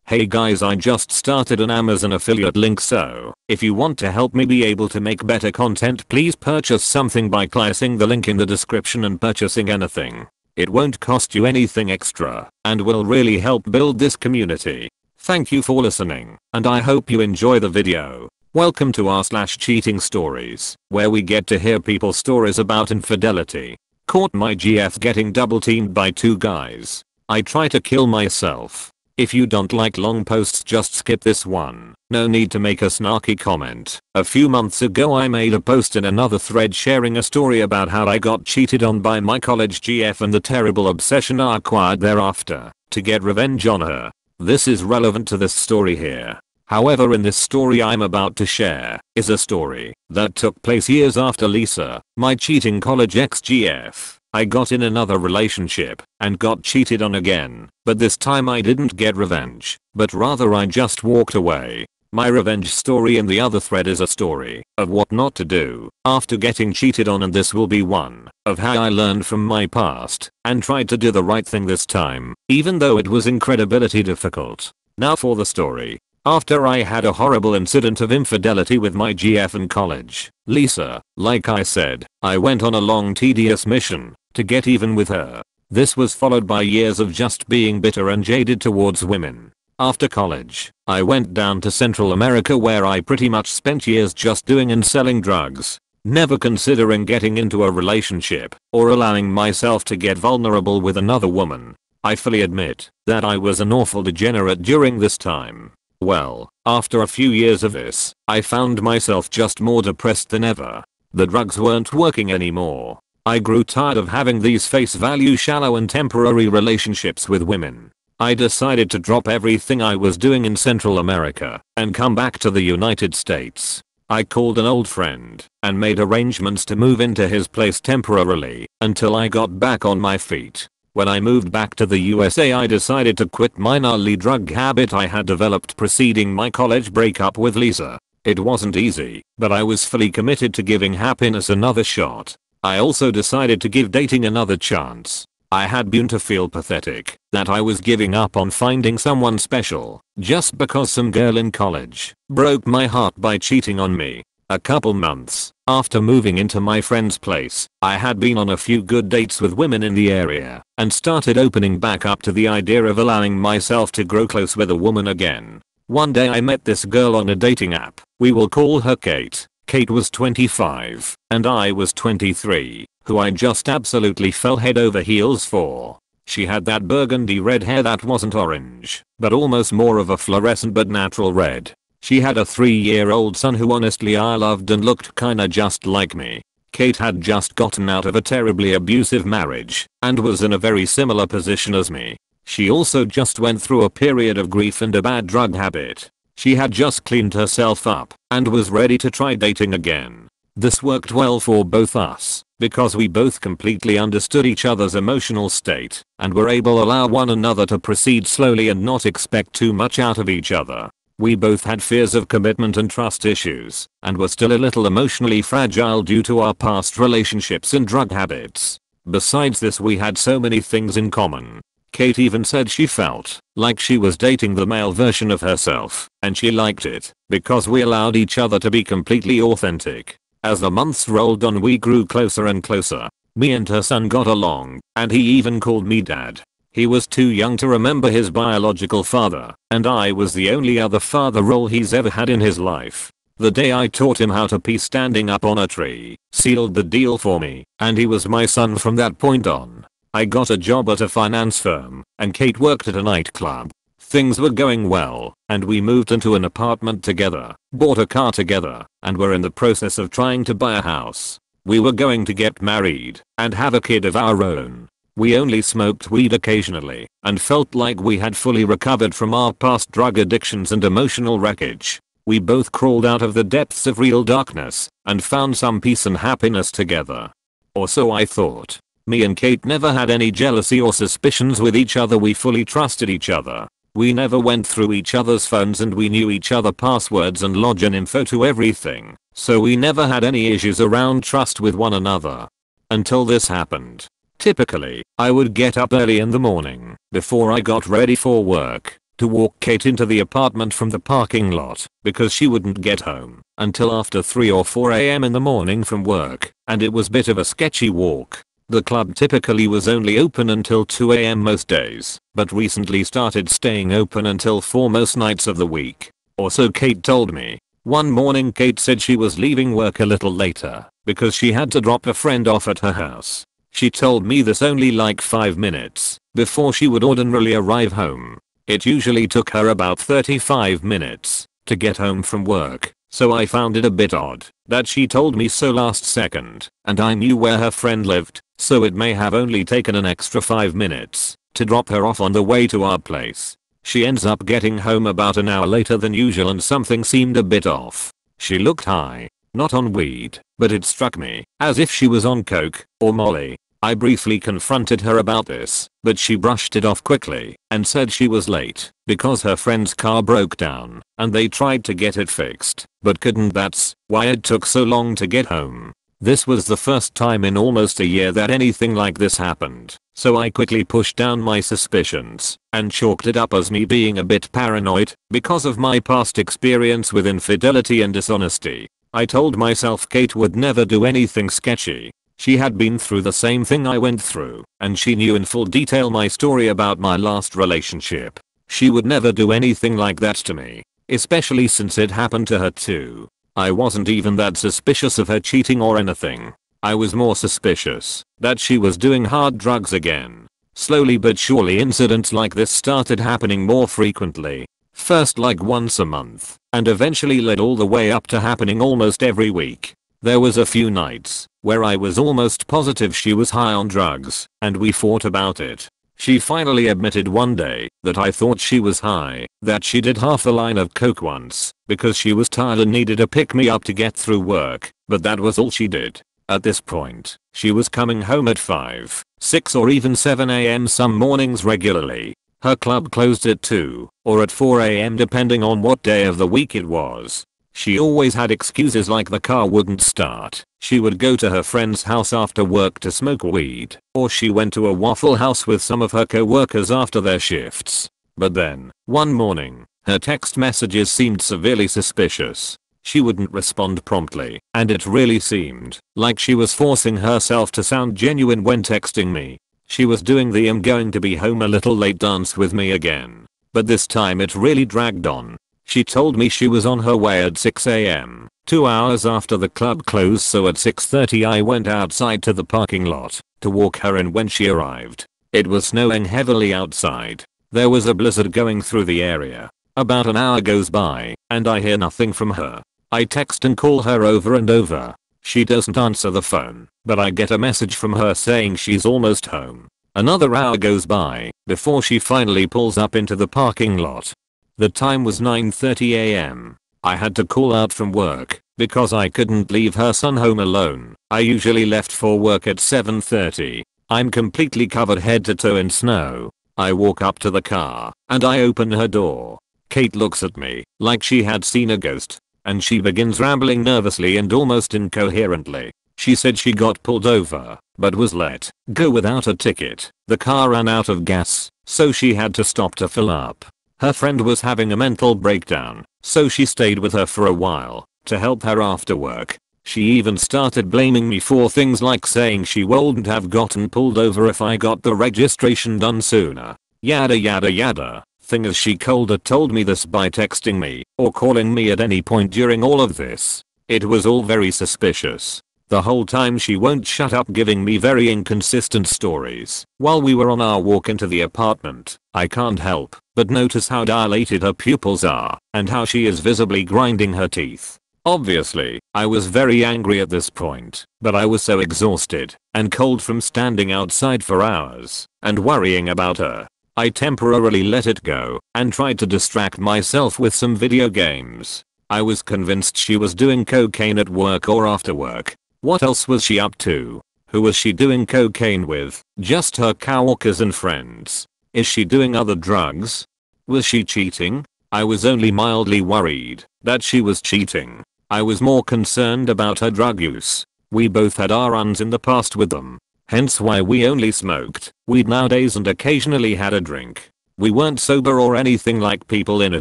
Hey guys, I just started an Amazon affiliate link, so if you want to help me be able to make better content, please purchase something by clicking the link in the description and purchasing anything. It won't cost you anything extra and will really help build this community. Thank you for listening, and I hope you enjoy the video. Welcome to r/cheating stories, where we get to hear people's stories about infidelity. Caught my GF getting double teamed by two guys. I try to kill myself. If you don't like long posts, just skip this one. No need to make a snarky comment. A few months ago I made a post in another thread sharing a story about how I got cheated on by my college GF and the terrible obsession I acquired thereafter to get revenge on her. This is relevant to this story here. However, in this story I'm about to share is a story that took place years after Lisa, my cheating college ex-GF. I got in another relationship and got cheated on again, but this time I didn't get revenge, but rather I just walked away. My revenge story in the other thread is a story of what not to do after getting cheated on, and this will be one of how I learned from my past and tried to do the right thing this time, even though it was incredibly difficult. Now for the story. After I had a horrible incident of infidelity with my GF in college, Lisa, like I said, I went on a long tedious mission to get even with her. This was followed by years of just being bitter and jaded towards women. After college, I went down to Central America, where I pretty much spent years just doing and selling drugs, never considering getting into a relationship or allowing myself to get vulnerable with another woman. I fully admit that I was an awful degenerate during this time. Well, after a few years of this, I found myself just more depressed than ever. The drugs weren't working anymore. I grew tired of having these face value shallow and temporary relationships with women. I decided to drop everything I was doing in Central America and come back to the United States. I called an old friend and made arrangements to move into his place temporarily until I got back on my feet. When I moved back to the USA, I decided to quit my gnarly drug habit I had developed preceding my college breakup with Lisa. It wasn't easy, but I was fully committed to giving happiness another shot. I also decided to give dating another chance. I had begun to feel pathetic that I was giving up on finding someone special just because some girl in college broke my heart by cheating on me. A couple months after moving into my friend's place, I had been on a few good dates with women in the area and started opening back up to the idea of allowing myself to grow close with a woman again. One day I met this girl on a dating app. We will call her Kate. Kate was 25 and I was 23, who I just absolutely fell head over heels for. She had that burgundy red hair that wasn't orange, but almost more of a fluorescent but natural red. She had a 3-year-old son who honestly I loved and looked kinda just like me. Kate had just gotten out of a terribly abusive marriage and was in a very similar position as me. She also just went through a period of grief and a bad drug habit. She had just cleaned herself up and was ready to try dating again. This worked well for both us because we both completely understood each other's emotional state and were able to allow one another to proceed slowly and not expect too much out of each other. We both had fears of commitment and trust issues and were still a little emotionally fragile due to our past relationships and drug habits. Besides this, we had so many things in common. Kate even said she felt like she was dating the male version of herself, and she liked it because we allowed each other to be completely authentic. As the months rolled on, we grew closer and closer. Me and her son got along, and he even called me dad. He was too young to remember his biological father, and I was the only other father role he's ever had in his life. The day I taught him how to pee standing up on a tree sealed the deal for me, and he was my son from that point on. I got a job at a finance firm, and Kate worked at a nightclub. Things were going well, and we moved into an apartment together, bought a car together, and were in the process of trying to buy a house. We were going to get married and have a kid of our own. We only smoked weed occasionally and felt like we had fully recovered from our past drug addictions and emotional wreckage. We both crawled out of the depths of real darkness and found some peace and happiness together. Or so I thought. Me and Kate never had any jealousy or suspicions with each other. We fully trusted each other. We never went through each other's phones, and we knew each other passwords and login info to everything. So we never had any issues around trust with one another. Until this happened. Typically, I would get up early in the morning before I got ready for work. to walk Kate into the apartment from the parking lot because she wouldn't get home until after 3 or 4 a.m. in the morning from work, and it was a bit of a sketchy walk. The club typically was only open until 2 a.m. most days, but recently started staying open until 4 most nights of the week. Or so Kate told me. One morning Kate said she was leaving work a little later because she had to drop a friend off at her house. She told me this only like 5 minutes before she would ordinarily arrive home. It usually took her about 35 minutes to get home from work, so I found it a bit odd that she told me so last second, and I knew where her friend lived, so it may have only taken an extra 5 minutes to drop her off on the way to our place. She ends up getting home about an hour later than usual and something seemed a bit off. She looked high, not on weed, but it struck me as if she was on coke or molly. I briefly confronted her about this, but she brushed it off quickly and said she was late because her friend's car broke down and they tried to get it fixed, but couldn't. That's why it took so long to get home. This was the first time in almost a year that anything like this happened, so I quickly pushed down my suspicions and chalked it up as me being a bit paranoid because of my past experience with infidelity and dishonesty. I told myself Kate would never do anything sketchy. She had been through the same thing I went through, and she knew in full detail my story about my last relationship. She would never do anything like that to me, especially since it happened to her too. I wasn't even that suspicious of her cheating or anything. I was more suspicious that she was doing hard drugs again. Slowly but surely incidents like this started happening more frequently. First like once a month, and eventually led all the way up to happening almost every week. There was a few nights where I was almost positive she was high on drugs, and we fought about it. She finally admitted one day that I thought she was high, that she did half a line of coke once because she was tired and needed a pick-me-up to get through work, but that was all she did. At this point, she was coming home at 5, 6 or even 7 a.m. some mornings regularly. Her club closed at 2 or at 4 a.m. depending on what day of the week it was. She always had excuses like the car wouldn't start, she would go to her friend's house after work to smoke weed, or she went to a Waffle House with some of her co-workers after their shifts. But then, one morning, her text messages seemed severely suspicious. She wouldn't respond promptly, and it really seemed like she was forcing herself to sound genuine when texting me. She was doing the "I'm going to be home a little late" dance with me again. But this time it really dragged on. She told me she was on her way at 6 a.m., 2 hours after the club closed, so at 6:30 I went outside to the parking lot to walk her in when she arrived. It was snowing heavily outside. There was a blizzard going through the area. About an hour goes by, and I hear nothing from her. I text and call her over and over. She doesn't answer the phone, but I get a message from her saying she's almost home. Another hour goes by before she finally pulls up into the parking lot. The time was 9:30 a.m. I had to call out from work because I couldn't leave her son home alone. I usually left for work at 7:30. I'm completely covered head to toe in snow. I walk up to the car and I open her door. Kate looks at me like she had seen a ghost, and she begins rambling nervously and almost incoherently. She said she got pulled over but was let go without a ticket. The car ran out of gas, so she had to stop to fill up. Her friend was having a mental breakdown, so she stayed with her for a while to help her after work. She even started blaming me for things like saying she wouldn't have gotten pulled over if I got the registration done sooner. Yada yada yada. Thing is, she colder told me this by texting me or calling me at any point during all of this. It was all very suspicious. The whole time she won't shut up, giving me very inconsistent stories. While we were on our walk into the apartment, I can't help but notice how dilated her pupils are and how she is visibly grinding her teeth. Obviously, I was very angry at this point, but I was so exhausted and cold from standing outside for hours and worrying about her. I temporarily let it go and tried to distract myself with some video games. I was convinced she was doing cocaine at work or after work. What else was she up to? Who was she doing cocaine with? Just her coworkers and friends? Is she doing other drugs? Was she cheating? I was only mildly worried that she was cheating. I was more concerned about her drug use. We both had our runs in the past with them, hence why we only smoked weed nowadays and occasionally had a drink. We weren't sober or anything like people in a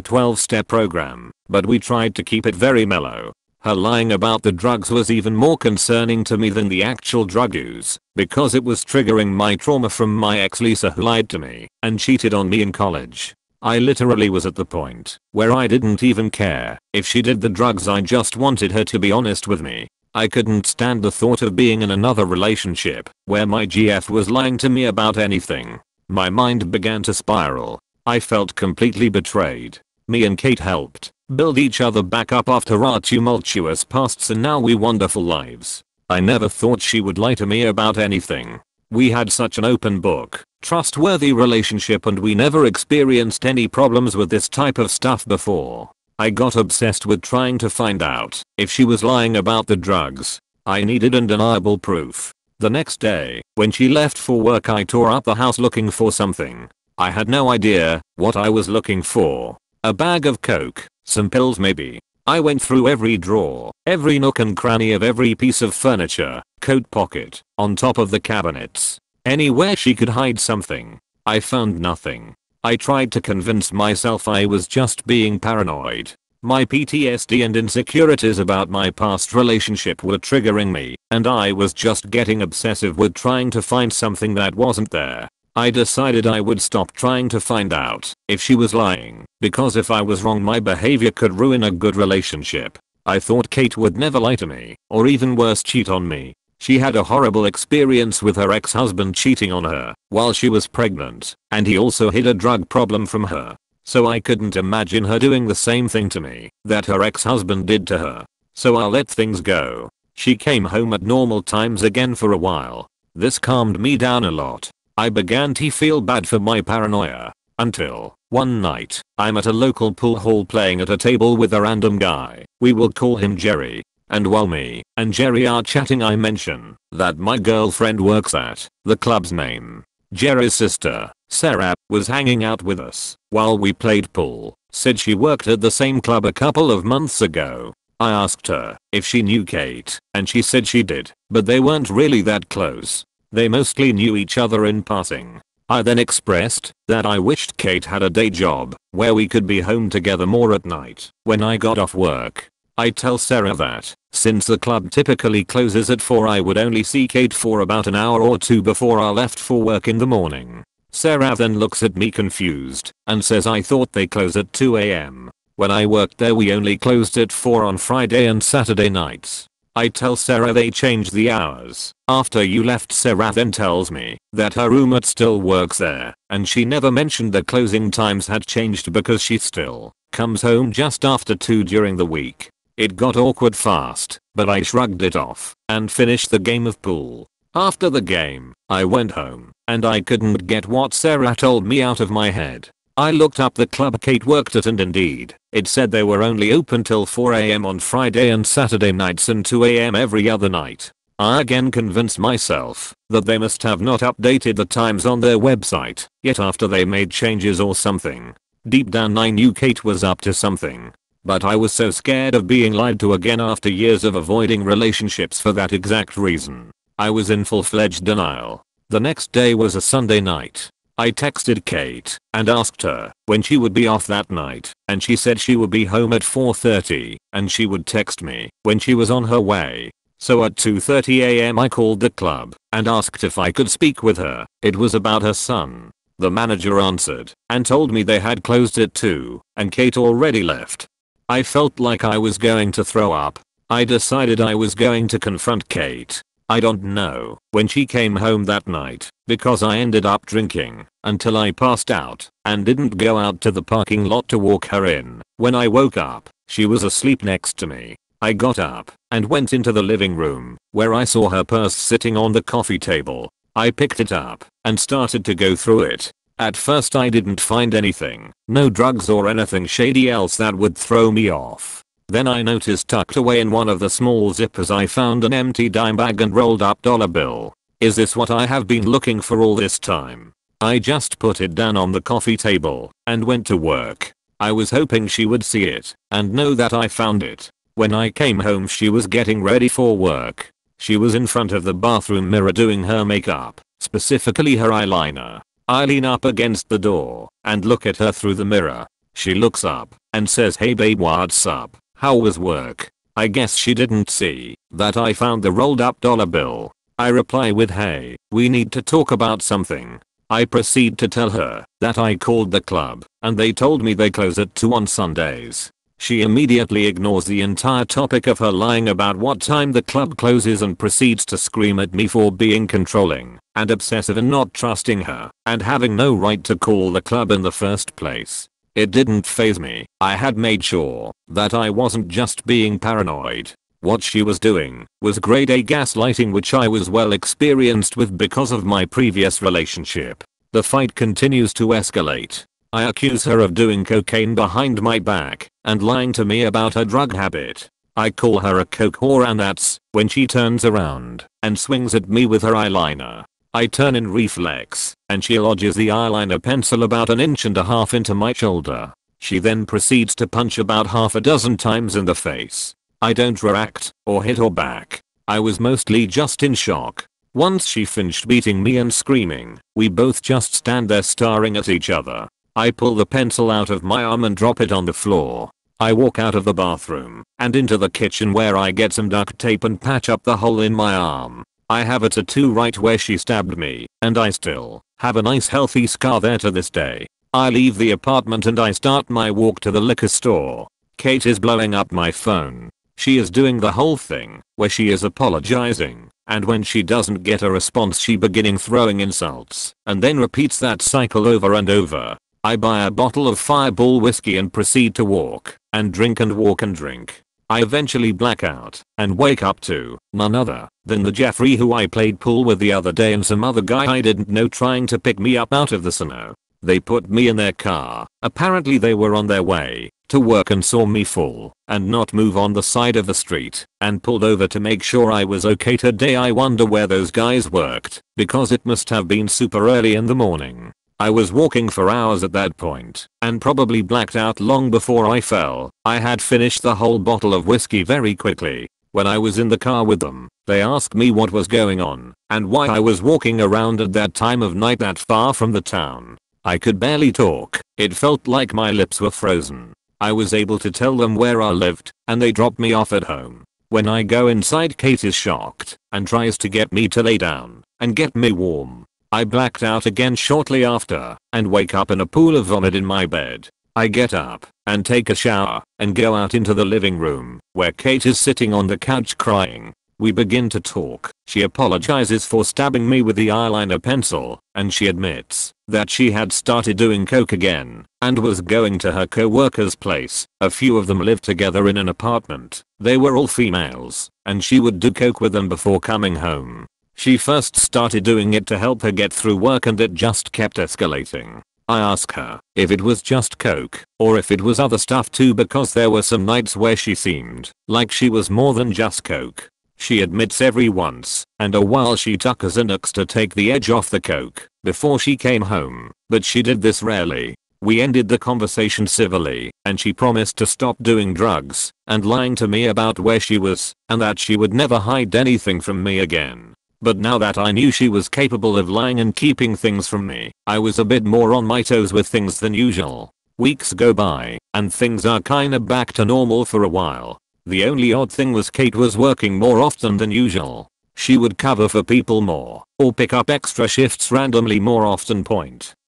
12-step program, but we tried to keep it very mellow. Her lying about the drugs was even more concerning to me than the actual drug use, because it was triggering my trauma from my ex Lisa, who lied to me and cheated on me in college. I literally was at the point where I didn't even care if she did the drugs, I just wanted her to be honest with me. I couldn't stand the thought of being in another relationship where my GF was lying to me about anything. My mind began to spiral. I felt completely betrayed. Me and Kate helped build each other back up after our tumultuous pasts, and now we wonderful lives. I never thought she would lie to me about anything. We had such an open book, trustworthy relationship, and we never experienced any problems with this type of stuff before. I got obsessed with trying to find out if she was lying about the drugs. I needed undeniable proof. The next day, when she left for work, I tore up the house looking for something. I had no idea what I was looking for. A bag of coke, some pills maybe. I went through every drawer, every nook and cranny of every piece of furniture, coat pocket, on top of the cabinets. Anywhere she could hide something. I found nothing. I tried to convince myself I was just being paranoid. My PTSD and insecurities about my past relationship were triggering me, and I was just getting obsessive with trying to find something that wasn't there. I decided I would stop trying to find out if she was lying, because if I was wrong, my behavior could ruin a good relationship. I thought Kate would never lie to me, or even worse, cheat on me. She had a horrible experience with her ex-husband cheating on her while she was pregnant, and he also hid a drug problem from her. So I couldn't imagine her doing the same thing to me that her ex-husband did to her. So I let things go. She came home at normal times again for a while. This calmed me down a lot. I began to feel bad for my paranoia. Until one night, I'm at a local pool hall playing at a table with a random guy. We will call him Jerry. And while me and Jerry are chatting, I mention that my girlfriend works at the club's name. Jerry's sister, Sarah, was hanging out with us while we played pool. Said she worked at the same club a couple of months ago. I asked her if she knew Kate, and she said she did, but they weren't really that close. They mostly knew each other in passing. I then expressed that I wished Kate had a day job where we could be home together more at night when I got off work. I tell Sarah that since the club typically closes at 4, I would only see Kate for about an hour or two before I left for work in the morning. Sarah then looks at me confused and says, I thought they close at 2 AM. When I worked there, we only closed at 4 on Friday and Saturday nights. I tell Sarah they changed the hours after you left. Sarah then tells me that her roommate still works there, and she never mentioned the closing times had changed because she still comes home just after 2 during the week. It got awkward fast, but I shrugged it off and finished the game of pool. After the game, I went home, and I couldn't get what Sarah told me out of my head. I looked up the club Kate worked at, and indeed, it said they were only open till 4 AM on Friday and Saturday nights and 2 AM every other night. I again convinced myself that they must have not updated the times on their website yet after they made changes or something. Deep down I knew Kate was up to something. But I was so scared of being lied to again after years of avoiding relationships for that exact reason. I was in full-fledged denial. The next day was a Sunday night. I texted Kate and asked her when she would be off that night, and she said she would be home at 4:30 and she would text me when she was on her way. So at 2:30 AM I called the club and asked if I could speak with her. It was about her son. The manager answered and told me they had closed at 2 and Kate already left. I felt like I was going to throw up. I decided I was going to confront Kate. I don't know when she came home that night because I ended up drinking until I passed out and didn't go out to the parking lot to walk her in. When I woke up, she was asleep next to me. I got up and went into the living room where I saw her purse sitting on the coffee table. I picked it up and started to go through it. At first I didn't find anything, no drugs or anything shady else that would throw me off. Then I noticed tucked away in one of the small zippers I found an empty dime bag and rolled up dollar bill. Is this what I have been looking for all this time? I just put it down on the coffee table and went to work. I was hoping she would see it and know that I found it. When I came home, she was getting ready for work. She was in front of the bathroom mirror doing her makeup, specifically her eyeliner. I lean up against the door and look at her through the mirror. She looks up and says, "Hey babe, what's up? How was work?" I guess she didn't see that I found the rolled up dollar bill. I reply with, "Hey, we need to talk about something." I proceed to tell her that I called the club and they told me they close at 2 on Sundays. She immediately ignores the entire topic of her lying about what time the club closes and proceeds to scream at me for being controlling and obsessive and not trusting her and having no right to call the club in the first place. It didn't faze me. I had made sure that I wasn't just being paranoid. What she was doing was grade A gaslighting, which I was well experienced with because of my previous relationship. The fight continues to escalate. I accuse her of doing cocaine behind my back and lying to me about her drug habit. I call her a coke whore, and that's when she turns around and swings at me with her eyeliner. I turn in reflex and she lodges the eyeliner pencil about 1.5 inches into my shoulder. She then proceeds to punch about half a dozen times in the face. I don't react or hit her back. I was mostly just in shock. Once she finished beating me and screaming, we both just stand there staring at each other. I pull the pencil out of my arm and drop it on the floor. I walk out of the bathroom and into the kitchen where I get some duct tape and patch up the hole in my arm. I have a tattoo right where she stabbed me, and I still have a nice healthy scar there to this day. I leave the apartment and I start my walk to the liquor store. Kate is blowing up my phone. She is doing the whole thing where she is apologizing, and when she doesn't get a response she beginning throwing insults and then repeats that cycle over and over. I buy a bottle of Fireball whiskey and proceed to walk and drink and walk and drink. I eventually black out and wake up to none other than the Jeffrey who I played pool with the other day and some other guy I didn't know trying to pick me up out of the snow. They put me in their car. Apparently they were on their way to work and saw me fall and not move on the side of the street and pulled over to make sure I was okay today. I wonder where those guys worked because it must have been super early in the morning. I was walking for hours at that point and probably blacked out long before I fell. I had finished the whole bottle of whiskey very quickly. When I was in the car with them, they asked me what was going on and why I was walking around at that time of night that far from the town. I could barely talk. It felt like my lips were frozen. I was able to tell them where I lived and they dropped me off at home. When I go inside, Kate is shocked and tries to get me to lay down and get me warm. I blacked out again shortly after and wake up in a pool of vomit in my bed. I get up and take a shower and go out into the living room where Kate is sitting on the couch crying. We begin to talk. She apologizes for stabbing me with the eyeliner pencil and she admits that she had started doing coke again and was going to her co-worker's place. A few of them lived together in an apartment. They were all females and she would do coke with them before coming home. She first started doing it to help her get through work and it just kept escalating. I ask her if it was just coke or if it was other stuff too because there were some nights where she seemed like she was more than just coke. She admits every once and a while she took a Xanax to take the edge off the coke before she came home, but she did this rarely. We ended the conversation civilly and she promised to stop doing drugs and lying to me about where she was and that she would never hide anything from me again. But now that I knew she was capable of lying and keeping things from me, I was a bit more on my toes with things than usual. Weeks go by and things are kinda back to normal for a while. The only odd thing was Kate was working more often than usual. She would cover for people more or pick up extra shifts randomly more often.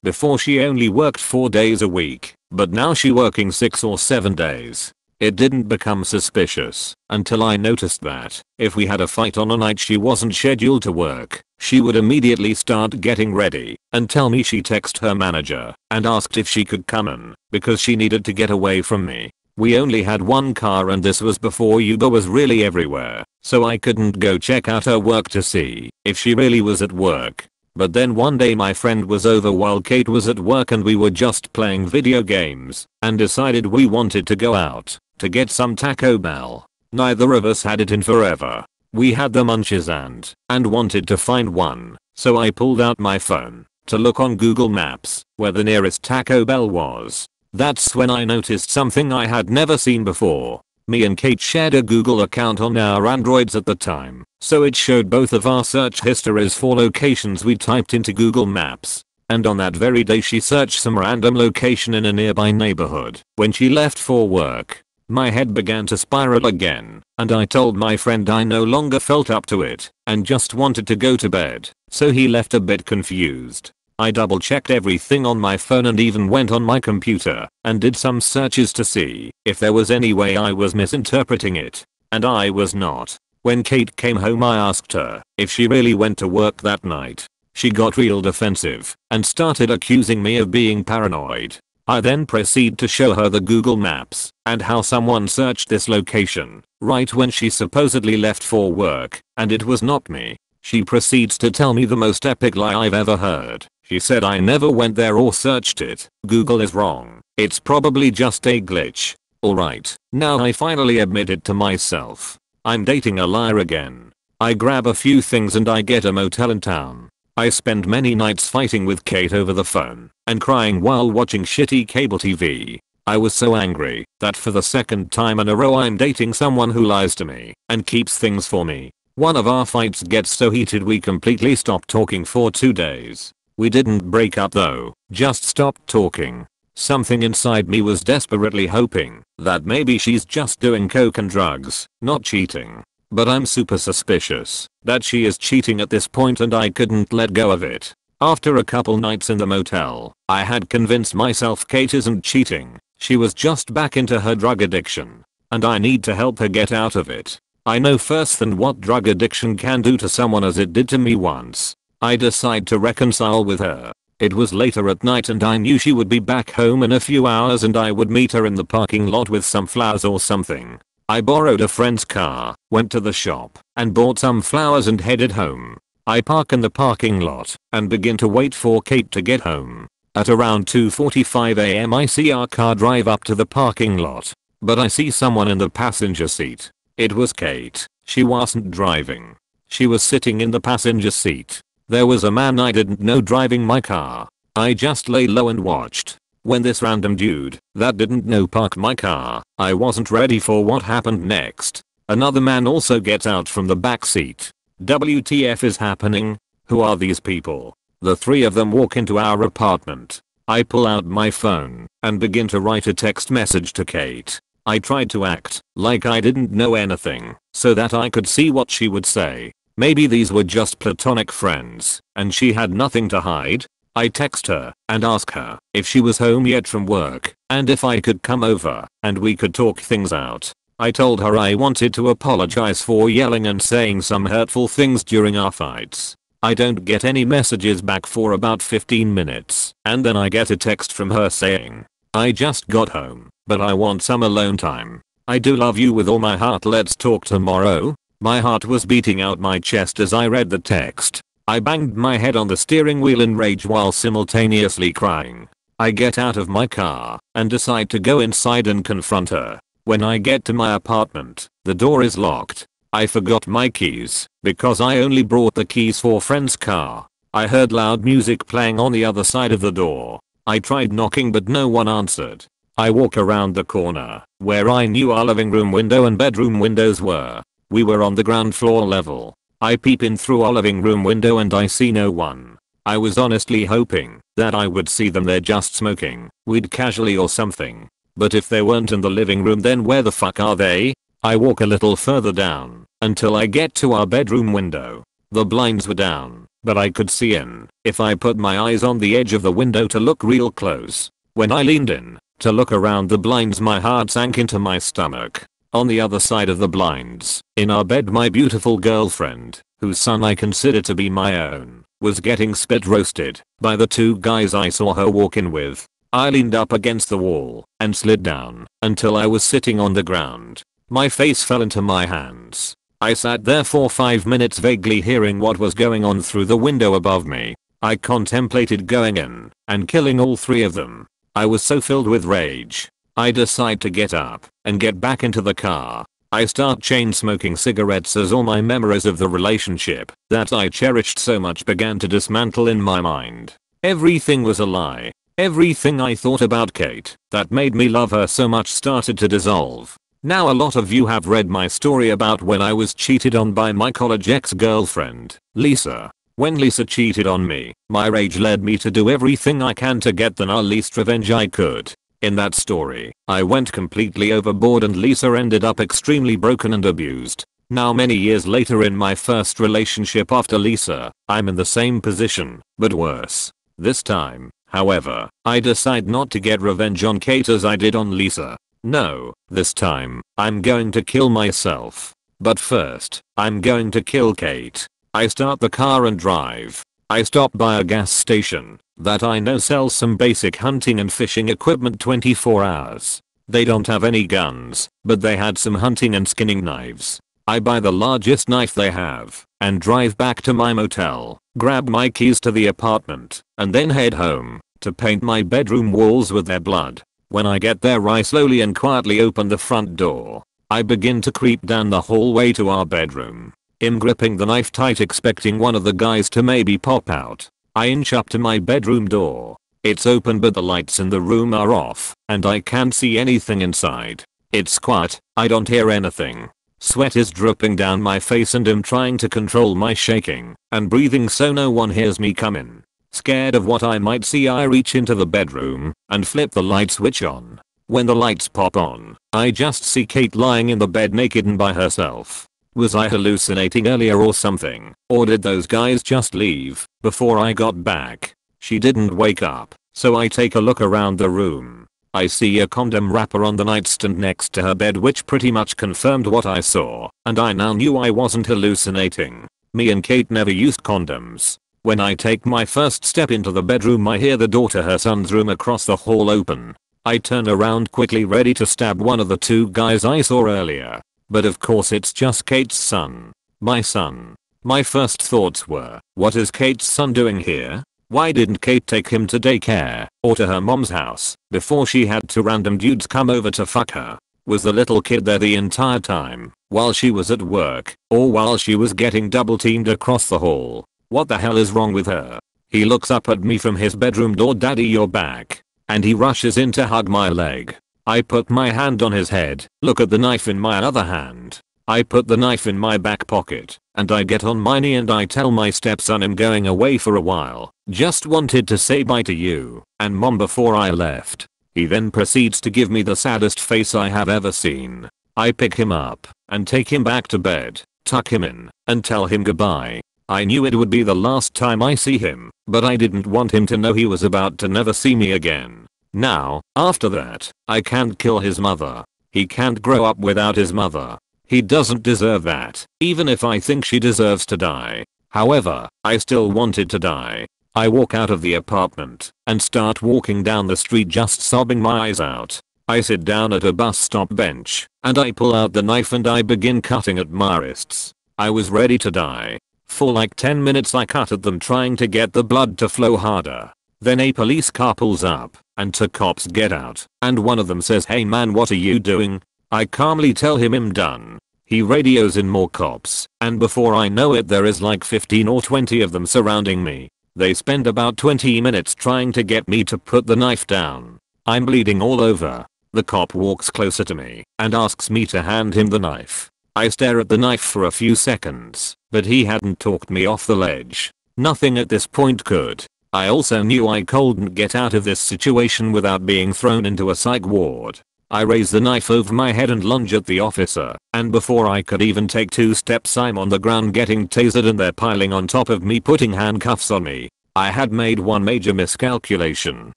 Before she only worked 4 days a week, but now she working 6 or 7 days. It didn't become suspicious until I noticed that if we had a fight on a night she wasn't scheduled to work, she would immediately start getting ready and tell me she texted her manager and asked if she could come in because she needed to get away from me. We only had one car and this was before Uber was really everywhere, so I couldn't go check out her work to see if she really was at work. But then one day my friend was over while Kate was at work and we were just playing video games and decided we wanted to go out to get some Taco Bell. Neither of us had it in forever. We had the munches and wanted to find one, so I pulled out my phone to look on Google Maps where the nearest Taco Bell was. That's when I noticed something I had never seen before. Me and Kate shared a Google account on our Androids at the time, so it showed both of our search histories for locations we typed into Google Maps. and on that very day she searched some random location in a nearby neighborhood. When she left for work, my head began to spiral again, and I told my friend I no longer felt up to it and just wanted to go to bed, so he left a bit confused. I double checked everything on my phone and even went on my computer and did some searches to see if there was any way I was misinterpreting it, and I was not. When Kate came home I asked her if she really went to work that night. She got real defensive and started accusing me of being paranoid. I then proceed to show her the Google Maps and how someone searched this location right when she supposedly left for work, and it was not me. She proceeds to tell me the most epic lie I've ever heard. She said I never went there or searched it. Google is wrong. It's probably just a glitch. Alright, now I finally admitted to myself. I'm dating a liar again. I grab a few things and I get a motel in town. I spend many nights fighting with Kate over the phone and crying while watching shitty cable TV. I was so angry that for the second time in a row I'm dating someone who lies to me and keeps things for me. One of our fights gets so heated we completely stopped talking for 2 days. We didn't break up though, just stopped talking. Something inside me was desperately hoping that maybe she's just doing coke and drugs, not cheating. But I'm super suspicious that she is cheating at this point and I couldn't let go of it. After a couple nights in the motel, I had convinced myself Kate isn't cheating. She was just back into her drug addiction, and I need to help her get out of it. I know firsthand what drug addiction can do to someone as it did to me once. I decide to reconcile with her. It was later at night and I knew she would be back home in a few hours and I would meet her in the parking lot with some flowers or something. I borrowed a friend's car, went to the shop, and bought some flowers and headed home. I park in the parking lot and begin to wait for Kate to get home. At around 2:45 am I see our car drive up to the parking lot, but I see someone in the passenger seat. It was Kate. She wasn't driving. She was sitting in the passenger seat. There was a man I didn't know driving my car. I just lay low and watched. When this random dude that didn't know parked my car, I wasn't ready for what happened next. Another man also gets out from the back seat. WTF is happening? Who are these people? The three of them walk into our apartment. I pull out my phone and begin to write a text message to Kate. I tried to act like I didn't know anything so that I could see what she would say. Maybe these were just platonic friends and she had nothing to hide. I text her and ask her if she was home yet from work and if I could come over and we could talk things out. I told her I wanted to apologize for yelling and saying some hurtful things during our fights. I don't get any messages back for about 15 minutes and then I get a text from her saying, I just got home, but I want some alone time. I do love you with all my heart, let's talk tomorrow. My heart was beating out my chest as I read the text. I banged my head on the steering wheel in rage while simultaneously crying. I get out of my car and decide to go inside and confront her. When I get to my apartment, the door is locked. I forgot my keys because I only brought the keys for friend's car. I heard loud music playing on the other side of the door. I tried knocking but no one answered. I walk around the corner where I knew our living room window and bedroom windows were. We were on the ground floor level. I peep in through our living room window and I see no one. I was honestly hoping that I would see them there just smoking weed casually or something. But if they weren't in the living room then where the fuck are they? I walk a little further down until I get to our bedroom window. The blinds were down, but I could see in if I put my eyes on the edge of the window to look real close. When I leaned in to look around the blinds my heart sank into my stomach. On the other side of the blinds, in our bed my beautiful girlfriend, whose son I consider to be my own, was getting spit roasted by the two guys I saw her walk in with. I leaned up against the wall and slid down until I was sitting on the ground. My face fell into my hands. I sat there for 5 minutes vaguely hearing what was going on through the window above me. I contemplated going in and killing all three of them. I was so filled with rage. I decide to get up and get back into the car. I start chain smoking cigarettes as all my memories of the relationship that I cherished so much began to dismantle in my mind. Everything was a lie. Everything I thought about Kate that made me love her so much started to dissolve. Now a lot of you have read my story about when I was cheated on by my college ex-girlfriend, Lisa. When Lisa cheated on me, my rage led me to do everything I can to get the least revenge I could. In that story, I went completely overboard and Lisa ended up extremely broken and abused. Now many years later in my first relationship after Lisa, I'm in the same position, but worse. This time, however, I decide not to get revenge on Kate as I did on Lisa. No, this time, I'm going to kill myself. But first, I'm going to kill Kate. I start the car and drive. I stop by a gas station that I know sells some basic hunting and fishing equipment 24 hours. They don't have any guns, but they had some hunting and skinning knives. I buy the largest knife they have and drive back to my motel, grab my keys to the apartment, and then head home to paint my bedroom walls with their blood. When I get there, I slowly and quietly open the front door. I begin to creep down the hallway to our bedroom. I'm gripping the knife tight, expecting one of the guys to maybe pop out. I inch up to my bedroom door. It's open but the lights in the room are off, and I can't see anything inside. It's quiet, I don't hear anything. Sweat is dripping down my face and I'm trying to control my shaking and breathing so no one hears me come in. Scared of what I might see, I reach into the bedroom and flip the light switch on. When the lights pop on, I just see Kate lying in the bed naked and by herself. Was I hallucinating earlier or something? Or did those guys just leave before I got back? She didn't wake up, so I take a look around the room. I see a condom wrapper on the nightstand next to her bed, which pretty much confirmed what I saw, and I now knew I wasn't hallucinating. Me and Kate never used condoms. When I take my first step into the bedroom, I hear the door to her son's room across the hall open. I turn around quickly, ready to stab one of the two guys I saw earlier. But of course it's just Kate's son. My son. My first thoughts were, what is Kate's son doing here? Why didn't Kate take him to daycare or to her mom's house before she had two random dudes come over to fuck her? Was the little kid there the entire time while she was at work or while she was getting double teamed across the hall? What the hell is wrong with her? He looks up at me from his bedroom door. Daddy, you're back. And he rushes in to hug my leg. I put my hand on his head, look at the knife in my other hand. I put the knife in my back pocket, and I get on my knee and I tell my stepson I'm going away for a while. Just wanted to say bye to you and mom before I left. He then proceeds to give me the saddest face I have ever seen. I pick him up and take him back to bed, tuck him in, and tell him goodbye. I knew it would be the last time I see him, but I didn't want him to know he was about to never see me again. Now, after that, I can't kill his mother. He can't grow up without his mother. He doesn't deserve that, even if I think she deserves to die. However, I still wanted to die. I walk out of the apartment and start walking down the street, just sobbing my eyes out. I sit down at a bus stop bench and I pull out the knife and I begin cutting at my wrists. I was ready to die. For like 10 minutes I cut at them, trying to get the blood to flow harder. Then a police car pulls up and two cops get out, and one of them says, "Hey man, what are you doing?" I calmly tell him I'm done. He radios in more cops, and before I know it there is like 15 or 20 of them surrounding me. They spend about 20 minutes trying to get me to put the knife down. I'm bleeding all over. The cop walks closer to me and asks me to hand him the knife. I stare at the knife for a few seconds, but he hadn't talked me off the ledge. Nothing at this point could. I also knew I couldn't get out of this situation without being thrown into a psych ward. I raise the knife over my head and lunge at the officer, and before I could even take 2 steps I'm on the ground getting tasered and they're piling on top of me, putting handcuffs on me. I had made one major miscalculation.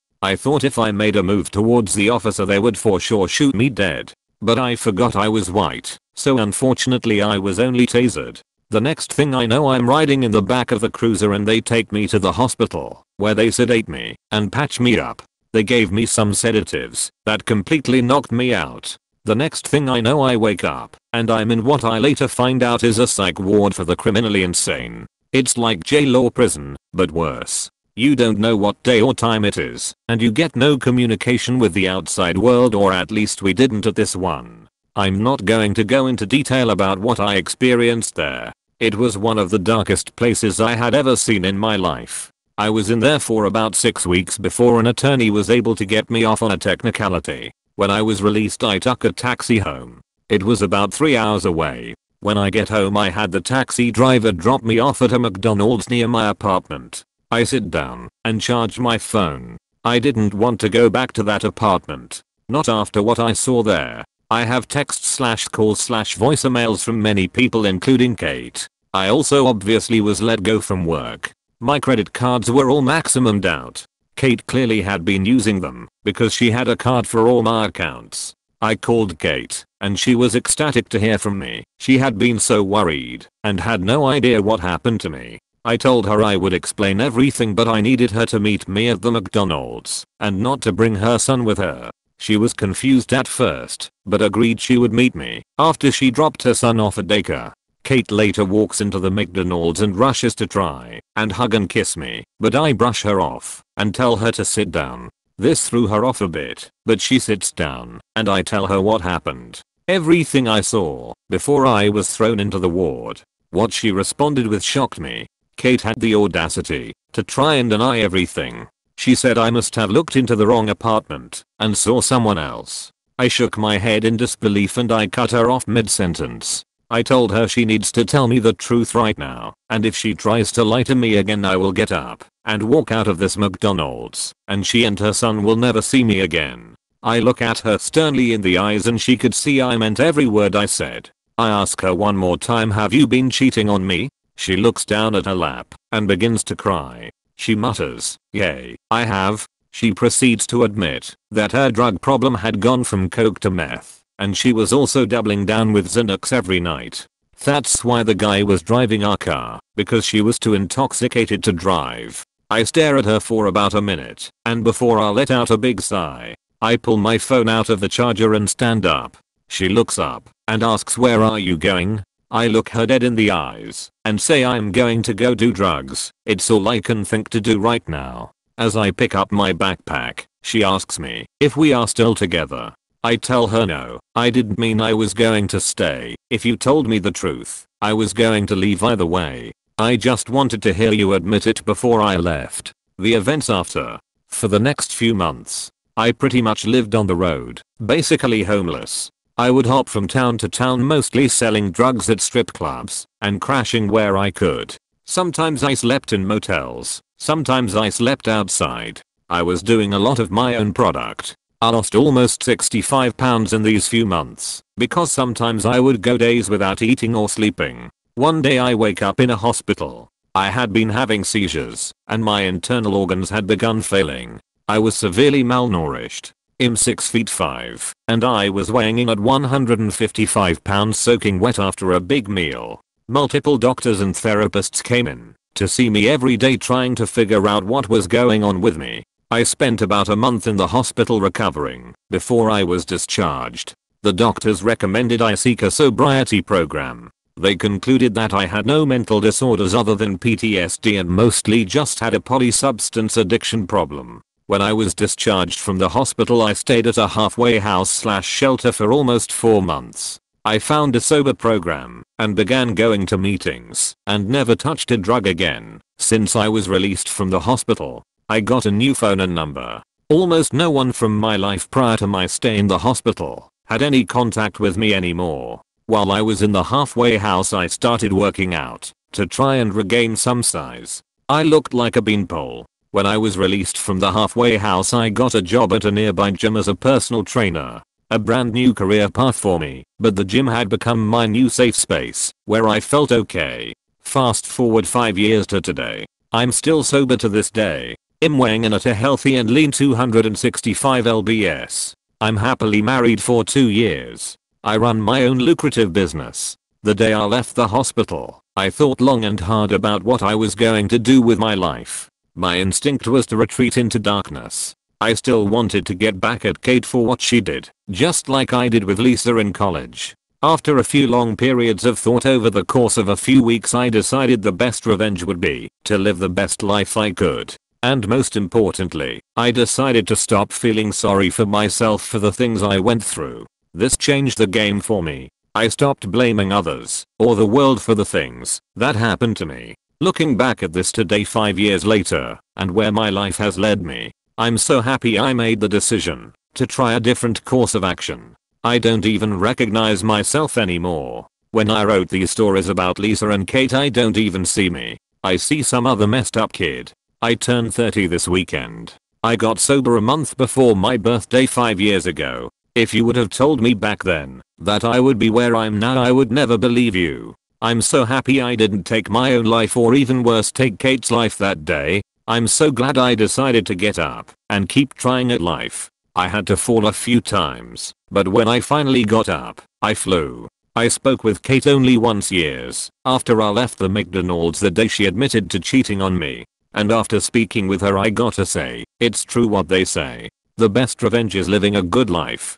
I thought if I made a move towards the officer they would for sure shoot me dead. But I forgot I was white, so unfortunately I was only tasered. The next thing I know I'm riding in the back of the cruiser and they take me to the hospital, where they sedate me and patch me up. They gave me some sedatives that completely knocked me out. The next thing I know I wake up and I'm in what I later find out is a psych ward for the criminally insane. It's like jail or prison, but worse. You don't know what day or time it is, and you get no communication with the outside world, or at least we didn't at this one. I'm not going to go into detail about what I experienced there. It was one of the darkest places I had ever seen in my life. I was in there for about 6 weeks before an attorney was able to get me off on a technicality. When I was released I took a taxi home. It was about 3 hours away. When I get home I had the taxi driver drop me off at a McDonald's near my apartment. I sit down and charge my phone. I didn't want to go back to that apartment. Not after what I saw there. I have text/calls/voicemails from many people including Kate. I also obviously was let go from work. My credit cards were all maximumed out. Kate clearly had been using them because she had a card for all my accounts. I called Kate and she was ecstatic to hear from me. She had been so worried and had no idea what happened to me. I told her I would explain everything but I needed her to meet me at the McDonald's and not to bring her son with her. She was confused at first, but agreed she would meet me after she dropped her son off at daycare. Kate later walks into the McDonald's and rushes to try and hug and kiss me, but I brush her off and tell her to sit down. This threw her off a bit, but she sits down and I tell her what happened. Everything I saw before I was thrown into the ward. What she responded with shocked me. Kate had the audacity to try and deny everything. She said I must have looked into the wrong apartment and saw someone else. I shook my head in disbelief and I cut her off mid-sentence. I told her she needs to tell me the truth right now, and if she tries to lie to me again I will get up and walk out of this McDonald's, and she and her son will never see me again. I look at her sternly in the eyes and she could see I meant every word I said. I ask her one more time, have you been cheating on me? She looks down at her lap and begins to cry. She mutters, "Yay, I have." She proceeds to admit that her drug problem had gone from coke to meth, and she was also doubling down with Xanax every night. That's why the guy was driving our car, because she was too intoxicated to drive. I stare at her for about a minute, and before I let out a big sigh, I pull my phone out of the charger and stand up. She looks up and asks, "Where are you going?" I look her dead in the eyes and say I'm going to go do drugs. It's all I can think to do right now. As I pick up my backpack, she asks me if we are still together. I tell her no, I didn't mean I was going to stay. If you told me the truth, I was going to leave either way. I just wanted to hear you admit it before I left. The events after. For the next few months, I pretty much lived on the road, basically homeless. I would hop from town to town, mostly selling drugs at strip clubs and crashing where I could. Sometimes I slept in motels, sometimes I slept outside. I was doing a lot of my own product. I lost almost 65 pounds in these few months because sometimes I would go days without eating or sleeping. One day I wake up in a hospital. I had been having seizures and my internal organs had begun failing. I was severely malnourished. I'm 6'5" and I was weighing in at 155 pounds soaking wet after a big meal. Multiple doctors and therapists came in to see me every day trying to figure out what was going on with me. I spent about a month in the hospital recovering before I was discharged. The doctors recommended I seek a sobriety program. They concluded that I had no mental disorders other than PTSD and mostly just had a polysubstance addiction problem. When I was discharged from the hospital I stayed at a halfway house/shelter for almost 4 months. I found a sober program and began going to meetings and never touched a drug again. Since I was released from the hospital, I got a new phone and number. Almost no one from my life prior to my stay in the hospital had any contact with me anymore. While I was in the halfway house I started working out to try and regain some size. I looked like a beanpole. When I was released from the halfway house I got a job at a nearby gym as a personal trainer. A brand new career path for me, but the gym had become my new safe space, where I felt okay. Fast forward 5 years to today. I'm still sober to this day. I'm weighing in at a healthy and lean 265 lbs. I'm happily married for 2 years. I run my own lucrative business. The day I left the hospital, I thought long and hard about what I was going to do with my life. My instinct was to retreat into darkness. I still wanted to get back at Kate for what she did, just like I did with Lisa in college. After a few long periods of thought over the course of a few weeks I decided the best revenge would be to live the best life I could. And most importantly, I decided to stop feeling sorry for myself for the things I went through. This changed the game for me. I stopped blaming others or the world for the things that happened to me. Looking back at this today 5 years later and where my life has led me, I'm so happy I made the decision to try a different course of action. I don't even recognize myself anymore. When I wrote these stories about Lisa and Kate, I don't even see me. I see some other messed up kid. I turned 30 this weekend. I got sober a month before my birthday 5 years ago. If you would have told me back then that I would be where I'm now, I would never believe you. I'm so happy I didn't take my own life, or even worse, take Kate's life that day. I'm so glad I decided to get up and keep trying at life. I had to fall a few times, but when I finally got up, I flew. I spoke with Kate only once years after I left the McDonald's the day she admitted to cheating on me. And after speaking with her, I gotta say, it's true what they say. The best revenge is living a good life.